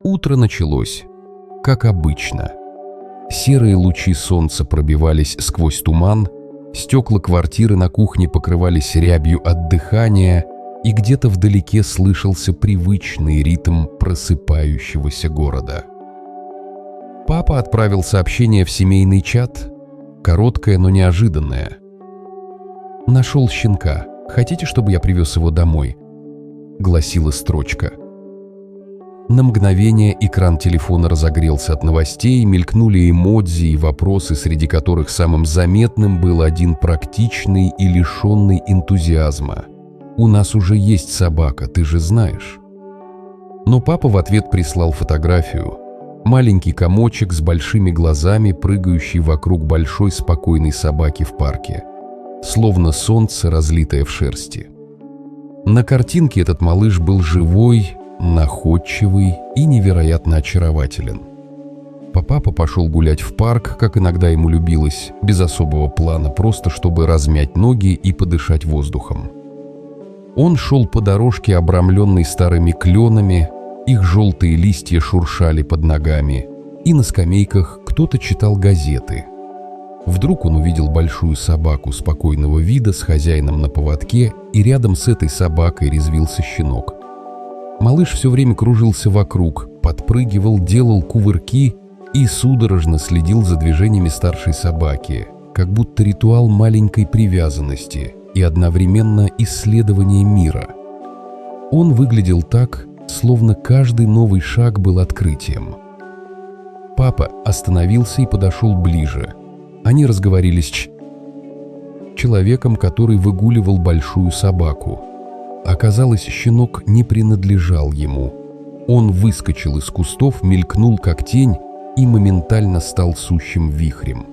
Утро началось, как обычно. Серые лучи солнца пробивались сквозь туман, стекла квартиры на кухне покрывались рябью от дыхания, и где-то вдалеке слышался привычный ритм просыпающегося города. Папа отправил сообщение в семейный чат, короткое, но неожиданное. «Нашел щенка. Хотите, чтобы я привез его домой?» — гласила строчка. На мгновение экран телефона разогрелся от новостей, мелькнули эмодзи и вопросы, среди которых самым заметным был один практичный и лишенный энтузиазма. «У нас уже есть собака, ты же знаешь». Но папа в ответ прислал фотографию. Маленький комочек с большими глазами, прыгающий вокруг большой спокойной собаки в парке, словно солнце, разлитое в шерсти. На картинке этот малыш был живой, находчивый и невероятно очарователен. Папа пошел гулять в парк, как иногда ему любилось, без особого плана, просто чтобы размять ноги и подышать воздухом. Он шел по дорожке, обрамленной старыми кленами, их желтые листья шуршали под ногами, и на скамейках кто-то читал газеты. Вдруг он увидел большую собаку спокойного вида с хозяином на поводке, и рядом с этой собакой резвился щенок. Малыш все время кружился вокруг, подпрыгивал, делал кувырки и судорожно следил за движениями старшей собаки, как будто ритуал маленькой привязанности и одновременно исследования мира. Он выглядел так, словно каждый новый шаг был открытием. Папа остановился и подошел ближе. Они разговорились с человеком, который выгуливал большую собаку. Оказалось, щенок не принадлежал ему. Он выскочил из кустов, мелькнул как тень и моментально стал сущим вихрем.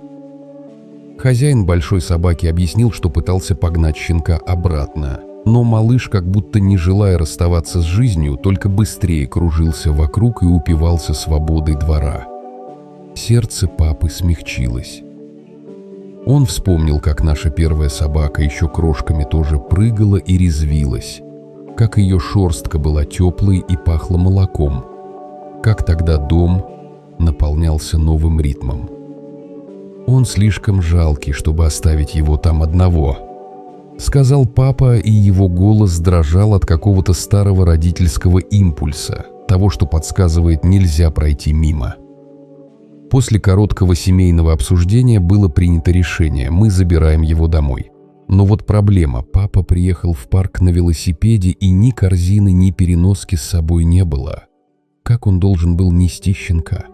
Хозяин большой собаки объяснил, что пытался погнать щенка обратно, но малыш, как будто не желая расставаться с жизнью, только быстрее кружился вокруг и упивался свободой двора. Сердце папы смягчилось. Он вспомнил, как наша первая собака еще крошками тоже прыгала и резвилась, как ее шерстка была теплой и пахла молоком, как тогда дом наполнялся новым ритмом. «Он слишком жалкий, чтобы оставить его там одного», — сказал папа, и его голос дрожал от какого-то старого родительского импульса, того, что подсказывает, нельзя пройти мимо. После короткого семейного обсуждения было принято решение: мы забираем его домой. Но вот проблема: папа приехал в парк на велосипеде, и ни корзины, ни переноски с собой не было. Как он должен был нести щенка?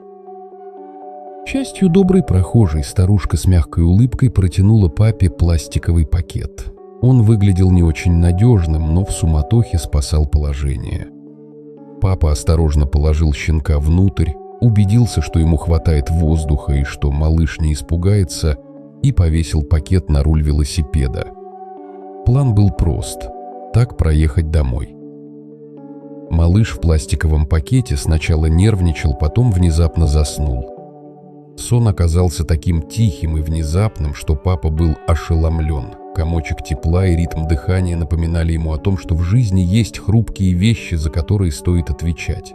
К счастью, добрый прохожий, старушка с мягкой улыбкой, протянула папе пластиковый пакет. Он выглядел не очень надежным, но в суматохе спасал положение. Папа осторожно положил щенка внутрь, убедился, что ему хватает воздуха и что малыш не испугается, и повесил пакет на руль велосипеда. План был прост – так проехать домой. Малыш в пластиковом пакете сначала нервничал, потом внезапно заснул. Сон оказался таким тихим и внезапным, что папа был ошеломлен. Комочек тепла и ритм дыхания напоминали ему о том, что в жизни есть хрупкие вещи, за которые стоит отвечать.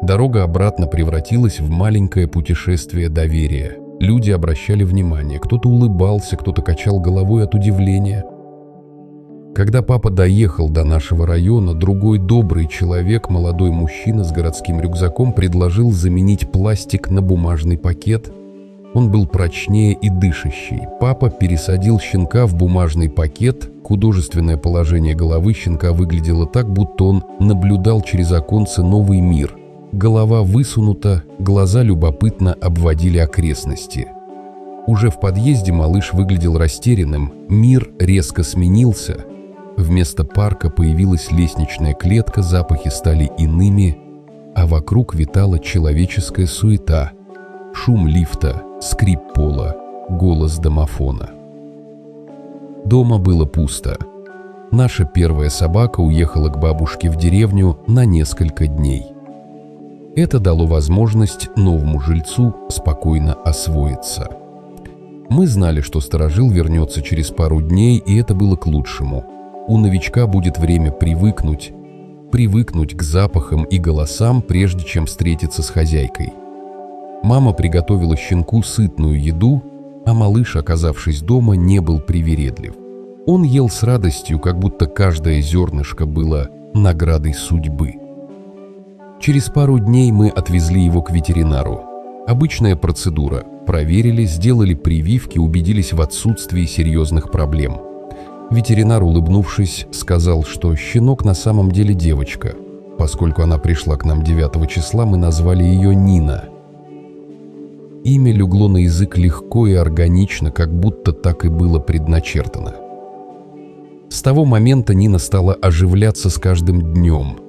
Дорога обратно превратилась в маленькое путешествие доверия. Люди обращали внимание, кто-то улыбался, кто-то качал головой от удивления. Когда папа доехал до нашего района, другой добрый человек, молодой мужчина с городским рюкзаком, предложил заменить пластик на бумажный пакет. Он был прочнее и дышащий. Папа пересадил щенка в бумажный пакет. Художественное положение головы щенка выглядело так, будто он наблюдал через оконце новый мир. Голова высунута, глаза любопытно обводили окрестности. Уже в подъезде малыш выглядел растерянным, мир резко сменился. Вместо парка появилась лестничная клетка, запахи стали иными, а вокруг витала человеческая суета, шум лифта, скрип пола, голос домофона. Дома было пусто. Наша первая собака уехала к бабушке в деревню на несколько дней. Это дало возможность новому жильцу спокойно освоиться. Мы знали, что сторожил вернется через пару дней, и это было к лучшему. У новичка будет время привыкнуть, привыкнуть к запахам и голосам, прежде чем встретиться с хозяйкой. Мама приготовила щенку сытную еду, а малыш, оказавшись дома, не был привередлив. Он ел с радостью, как будто каждое зернышко было наградой судьбы. Через пару дней мы отвезли его к ветеринару. Обычная процедура. Проверили, сделали прививки, убедились в отсутствии серьезных проблем. Ветеринар, улыбнувшись, сказал, что щенок на самом деле девочка. Поскольку она пришла к нам 9 числа, мы назвали ее Нина. Имя легло на язык легко и органично, как будто так и было предначертано. С того момента Нина стала оживляться с каждым днем.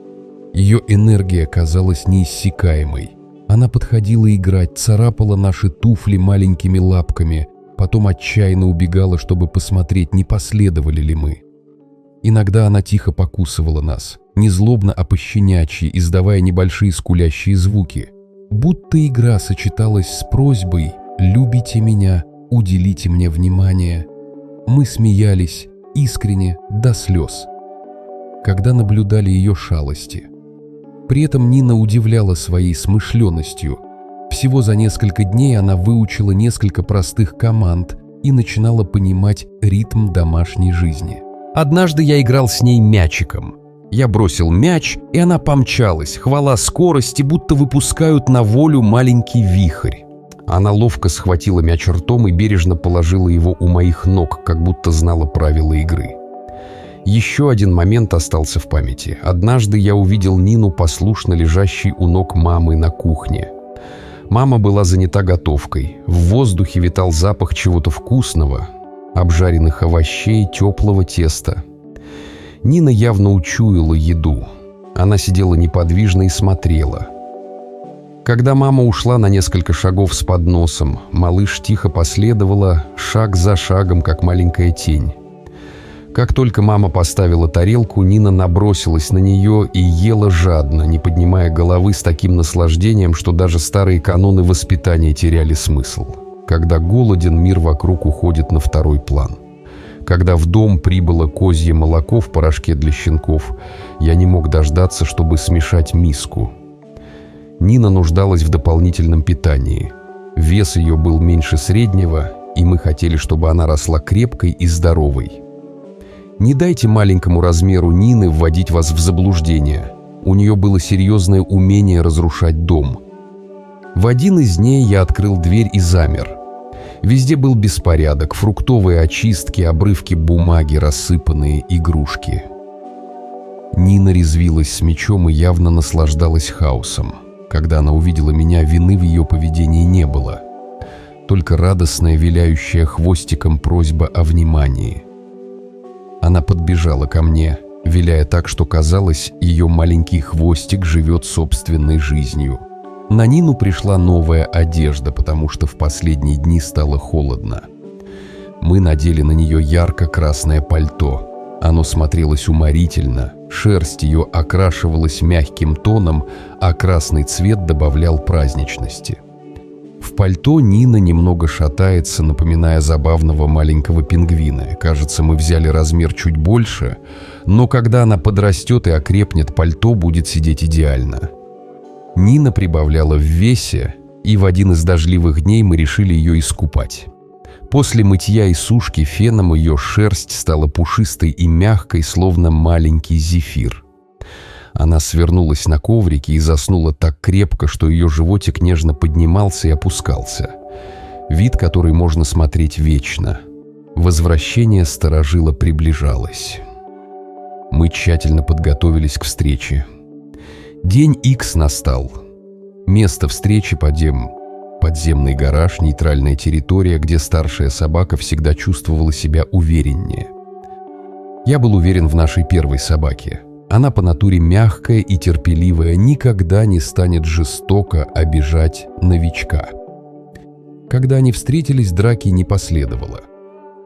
Ее энергия казалась неиссякаемой. Она подходила играть, царапала наши туфли маленькими лапками, потом отчаянно убегала, чтобы посмотреть, не последовали ли мы. Иногда она тихо покусывала нас, не злобно, а пощенячьи, издавая небольшие скулящие звуки. Будто игра сочеталась с просьбой «любите меня, уделите мне внимание». Мы смеялись, искренне, до слез, когда наблюдали ее шалости. При этом Нина удивляла своей смышленностью. Всего за несколько дней она выучила несколько простых команд и начинала понимать ритм домашней жизни. Однажды я играл с ней мячиком. Я бросил мяч, и она помчалась, хвала скорости, будто выпускают на волю маленький вихрь. Она ловко схватила мяч ртом и бережно положила его у моих ног, как будто знала правила игры. Еще один момент остался в памяти. Однажды я увидел Нину, послушно лежащей у ног мамы на кухне. Мама была занята готовкой. В воздухе витал запах чего-то вкусного, обжаренных овощей, теплого теста. Нина явно учуяла еду. Она сидела неподвижно и смотрела. Когда мама ушла на несколько шагов с подносом, малыш тихо последовала, шаг за шагом, как маленькая тень. Как только мама поставила тарелку, Нина набросилась на нее и ела жадно, не поднимая головы, с таким наслаждением, что даже старые каноны воспитания теряли смысл. Когда голоден, мир вокруг уходит на второй план. Когда в дом прибыло козье молоко в порошке для щенков, я не мог дождаться, чтобы смешать миску. Нина нуждалась в дополнительном питании. Вес ее был меньше среднего, и мы хотели, чтобы она росла крепкой и здоровой. Не дайте маленькому размеру Нины вводить вас в заблуждение. У нее было серьезное умение разрушать дом. В один из дней я открыл дверь и замер. Везде был беспорядок, фруктовые очистки, обрывки бумаги, рассыпанные игрушки. Нина резвилась с мячом и явно наслаждалась хаосом. Когда она увидела меня, вины в ее поведении не было. Только радостная, виляющая хвостиком просьба о внимании. Она подбежала ко мне, виляя так, что казалось, ее маленький хвостик живет собственной жизнью. На Нину пришла новая одежда, потому что в последние дни стало холодно. Мы надели на нее ярко-красное пальто. Оно смотрелось уморительно, шерсть ее окрашивалась мягким тоном, а красный цвет добавлял праздничности. В пальто Нина немного шатается, напоминая забавного маленького пингвина. Кажется, мы взяли размер чуть больше, но когда она подрастет и окрепнет, пальто будет сидеть идеально. Нина прибавляла в весе, и в один из дождливых дней мы решили ее искупать. После мытья и сушки феном ее шерсть стала пушистой и мягкой, словно маленький зефир. Она свернулась на коврике и заснула так крепко, что ее животик нежно поднимался и опускался. Вид, который можно смотреть вечно. Возвращение старожила приближалось. Мы тщательно подготовились к встрече. День Икс настал. Место встречи подземный гараж, нейтральная территория, где старшая собака всегда чувствовала себя увереннее. Я был уверен в нашей первой собаке. Она по натуре мягкая и терпеливая, никогда не станет жестоко обижать новичка. Когда они встретились, драки не последовало.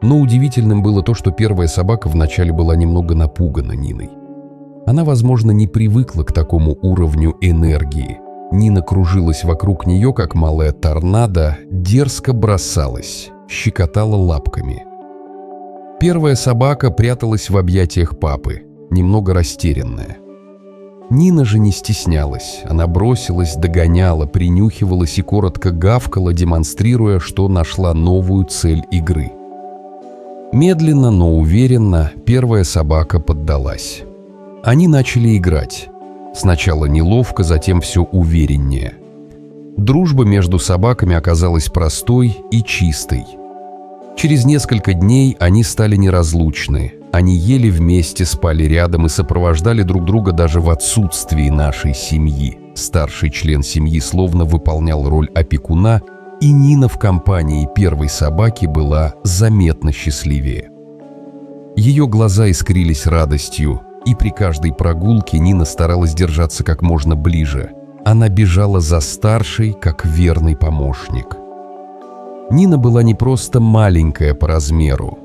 Но удивительным было то, что первая собака вначале была немного напугана Ниной. Она, возможно, не привыкла к такому уровню энергии. Нина кружилась вокруг нее, как малая торнадо, дерзко бросалась, щекотала лапками. Первая собака пряталась в объятиях папы, немного растерянная. Нина же не стеснялась, она бросилась, догоняла, принюхивалась и коротко гавкала, демонстрируя, что нашла новую цель игры. Медленно, но уверенно первая собака поддалась. Они начали играть. Сначала неловко, затем все увереннее. Дружба между собаками оказалась простой и чистой. Через несколько дней они стали неразлучны. Они ели вместе, спали рядом и сопровождали друг друга даже в отсутствии нашей семьи. Старший член семьи словно выполнял роль опекуна, и Нина в компании первой собаки была заметно счастливее. Ее глаза искрились радостью, и при каждой прогулке Нина старалась держаться как можно ближе. Она бежала за старшей, как верный помощник. Нина была не просто маленькая по размеру.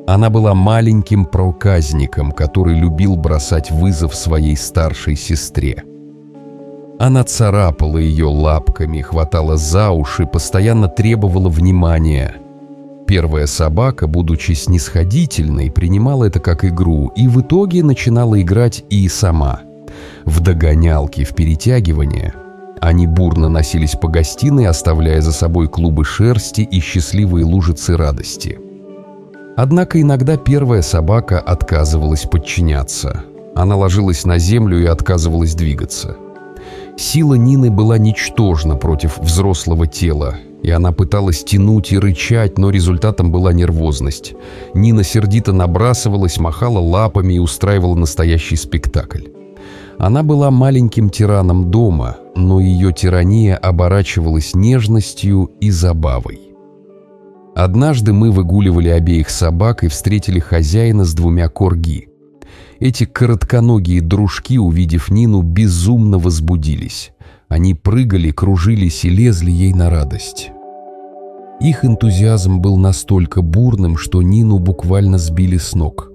Она была маленьким проказником, который любил бросать вызов своей старшей сестре. Она царапала ее лапками, хватала за уши, постоянно требовала внимания. Первая собака, будучи снисходительной, принимала это как игру и в итоге начинала играть и сама. В догонялки, в перетягивание. Они бурно носились по гостиной, оставляя за собой клубы шерсти и счастливые лужицы радости. Однако иногда первая собака отказывалась подчиняться. Она ложилась на землю и отказывалась двигаться. Сила Нины была ничтожна против взрослого тела, и она пыталась тянуть и рычать, но результатом была нервозность. Нина сердито набрасывалась, махала лапами и устраивала настоящий спектакль. Она была маленьким тираном дома, но ее тирания оборачивалась нежностью и забавой. Однажды мы выгуливали обеих собак и встретили хозяина с 2 корги. Эти коротконогие дружки, увидев Нину, безумно возбудились. Они прыгали, кружились и лезли ей на радость. Их энтузиазм был настолько бурным, что Нину буквально сбили с ног.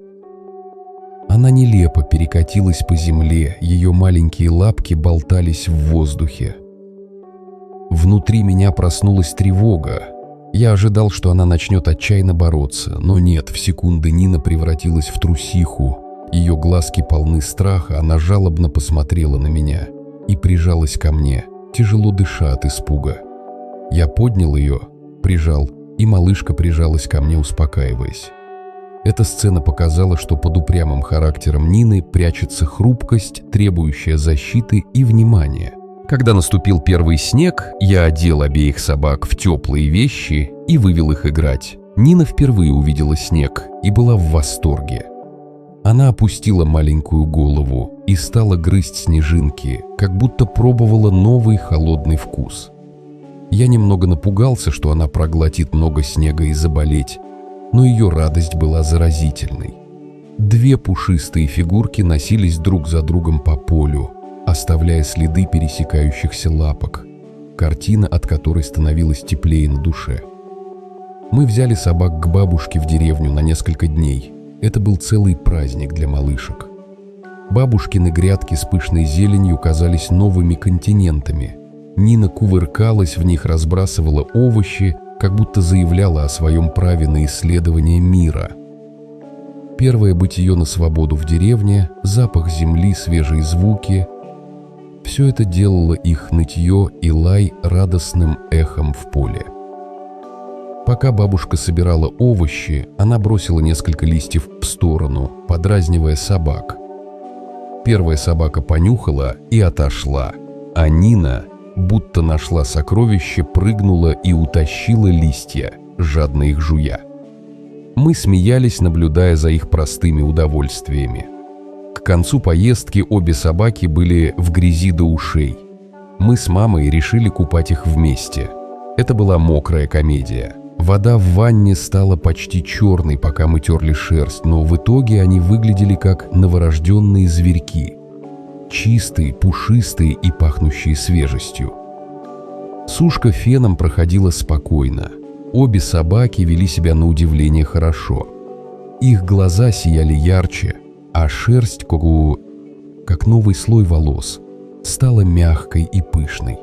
Она нелепо перекатилась по земле, ее маленькие лапки болтались в воздухе. Внутри меня проснулась тревога. Я ожидал, что она начнет отчаянно бороться, но нет, в секунды Нина превратилась в трусиху. Ее глазки полны страха, она жалобно посмотрела на меня и прижалась ко мне, тяжело дыша от испуга. Я поднял ее, прижал, и малышка прижалась ко мне, успокаиваясь. Эта сцена показала, что под упрямым характером Нины прячется хрупкость, требующая защиты и внимания. Когда наступил первый снег, я одел обеих собак в теплые вещи и вывел их играть. Нина впервые увидела снег и была в восторге. Она опустила маленькую голову и стала грызть снежинки, как будто пробовала новый холодный вкус. Я немного напугался, что она проглотит много снега и заболеть, но ее радость была заразительной. 2 пушистые фигурки носились друг за другом по полю, оставляя следы пересекающихся лапок, картина от которой становилась теплее на душе. Мы взяли собак к бабушке в деревню на несколько дней. Это был целый праздник для малышек. Бабушкины грядки с пышной зеленью казались новыми континентами. Нина кувыркалась в них, разбрасывала овощи, как будто заявляла о своем праве на исследование мира. Первое бытие на свободу в деревне, запах земли, свежие звуки — все это делало их нытье и лай радостным эхом в поле. Пока бабушка собирала овощи, она бросила несколько листьев в сторону, подразнивая собак. Первая собака понюхала и отошла, а Нина, будто нашла сокровище, прыгнула и утащила листья, жадно их жуя. Мы смеялись, наблюдая за их простыми удовольствиями. К концу поездки обе собаки были в грязи до ушей. Мы с мамой решили купать их вместе. Это была мокрая комедия. Вода в ванне стала почти черной, пока мы терли шерсть, но в итоге они выглядели как новорожденные зверьки. Чистые, пушистые и пахнущие свежестью. Сушка феном проходила спокойно. Обе собаки вели себя на удивление хорошо. Их глаза сияли ярче, а шерсть, как новый слой волос, стала мягкой и пышной.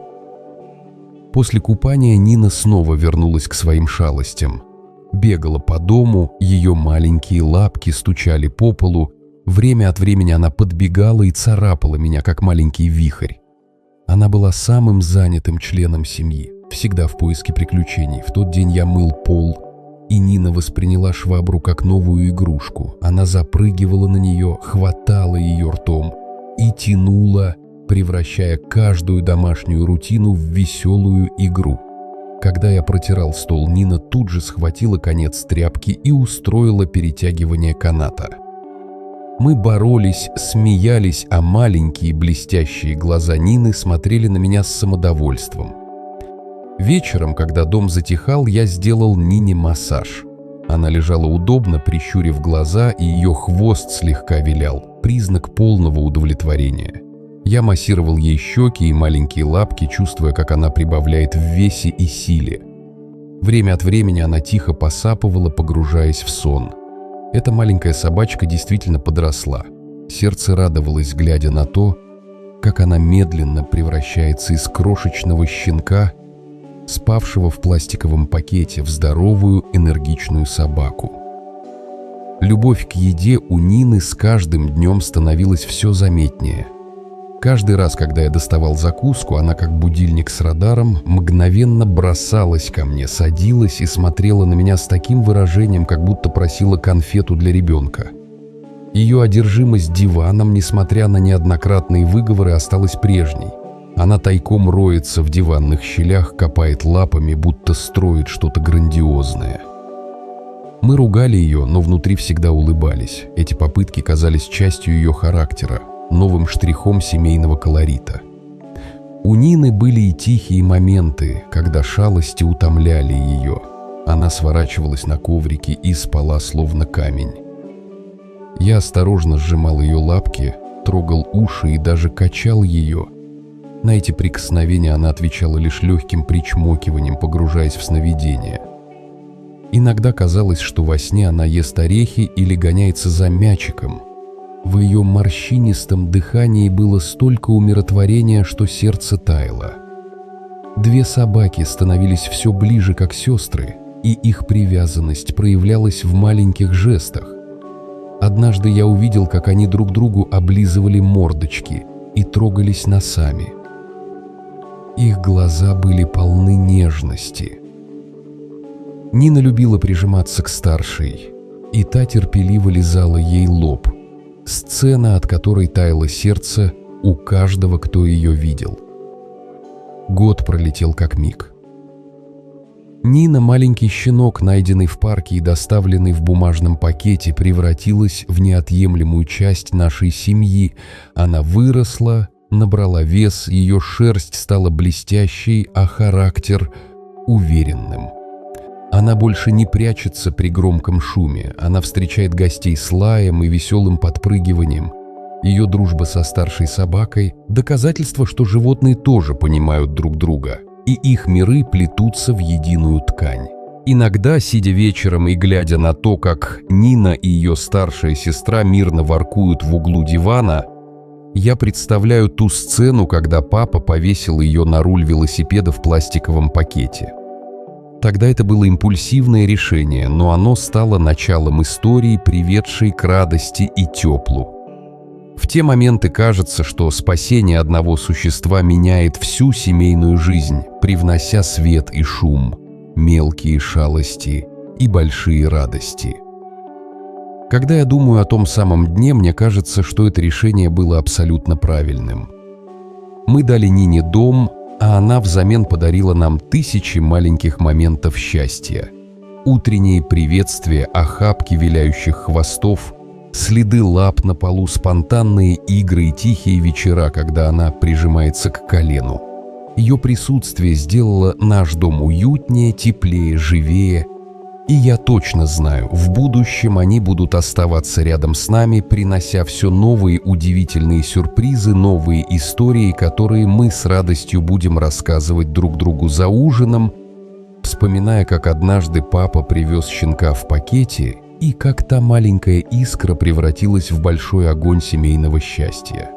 После купания Нина снова вернулась к своим шалостям. Бегала по дому, ее маленькие лапки стучали по полу, Время от времени она подбегала и царапала меня, как маленький вихрь. Она была самым занятым членом семьи, всегда в поиске приключений. В тот день я мыл пол, и Нина восприняла швабру как новую игрушку. Она запрыгивала на нее, хватала ее ртом и тянула, превращая каждую домашнюю рутину в веселую игру. Когда я протирал стол, Нина тут же схватила конец тряпки и устроила перетягивание каната. Мы боролись, смеялись, а маленькие блестящие глаза Нины смотрели на меня с самодовольством. Вечером, когда дом затихал, я сделал Нине массаж. Она лежала удобно, прищурив глаза, и ее хвост слегка вилял, признак полного удовлетворения. Я массировал ей щеки и маленькие лапки, чувствуя, как она прибавляет в весе и силе. Время от времени она тихо посапывала, погружаясь в сон. Эта маленькая собачка действительно подросла. Сердце радовалось, глядя на то, как она медленно превращается из крошечного щенка, спавшего в пластиковом пакете, в здоровую, энергичную собаку. Любовь к еде у Нины с каждым днем становилась все заметнее. Каждый раз, когда я доставал закуску, она, как будильник с радаром, мгновенно бросалась ко мне, садилась и смотрела на меня с таким выражением, как будто просила конфету для ребенка. Ее одержимость диваном, несмотря на неоднократные выговоры, осталась прежней. Она тайком роется в диванных щелях, копает лапами, будто строит что-то грандиозное. Мы ругали ее, но внутри всегда улыбались. Эти попытки казались частью ее характера, новым штрихом семейного колорита. У Нины были и тихие моменты, когда шалости утомляли ее. Она сворачивалась на коврике и спала, словно камень. Я осторожно сжимал ее лапки, трогал уши и даже качал ее. На эти прикосновения она отвечала лишь легким причмокиванием, погружаясь в сновидение. Иногда казалось, что во сне она ест орехи или гоняется за мячиком. В ее морщинистом дыхании было столько умиротворения, что сердце таяло. Две собаки становились все ближе, как сестры, и их привязанность проявлялась в маленьких жестах. Однажды я увидел, как они друг другу облизывали мордочки и трогались носами. Их глаза были полны нежности. Нина любила прижиматься к старшей, и та терпеливо лизала ей лоб. Сцена, от которой таяло сердце у каждого, кто ее видел. Год пролетел как миг. Нина, маленький щенок, найденный в парке и доставленный в бумажном пакете, превратилась в неотъемлемую часть нашей семьи. Она выросла, набрала вес, ее шерсть стала блестящей, а характер — уверенным. Она больше не прячется при громком шуме, она встречает гостей с лаем и веселым подпрыгиванием. Ее дружба со старшей собакой – доказательство, что животные тоже понимают друг друга, и их миры плетутся в единую ткань. Иногда, сидя вечером и глядя на то, как Нина и ее старшая сестра мирно воркуют в углу дивана, я представляю ту сцену, когда папа повесил ее на руль велосипеда в пластиковом пакете. Тогда это было импульсивное решение, но оно стало началом истории, приведшей к радости и теплу. В те моменты кажется, что спасение одного существа меняет всю семейную жизнь, привнося свет и шум, мелкие шалости и большие радости. Когда я думаю о том самом дне, мне кажется, что это решение было абсолютно правильным. Мы дали Нине дом, а она взамен подарила нам тысячи маленьких моментов счастья. Утренние приветствия, охапки виляющих хвостов, следы лап на полу, спонтанные игры и тихие вечера, когда она прижимается к колену. Ее присутствие сделало наш дом уютнее, теплее, живее. И я точно знаю, в будущем они будут оставаться рядом с нами, принося все новые удивительные сюрпризы, новые истории, которые мы с радостью будем рассказывать друг другу за ужином, вспоминая, как однажды папа привез щенка в пакете и как та маленькая искра превратилась в большой огонь семейного счастья.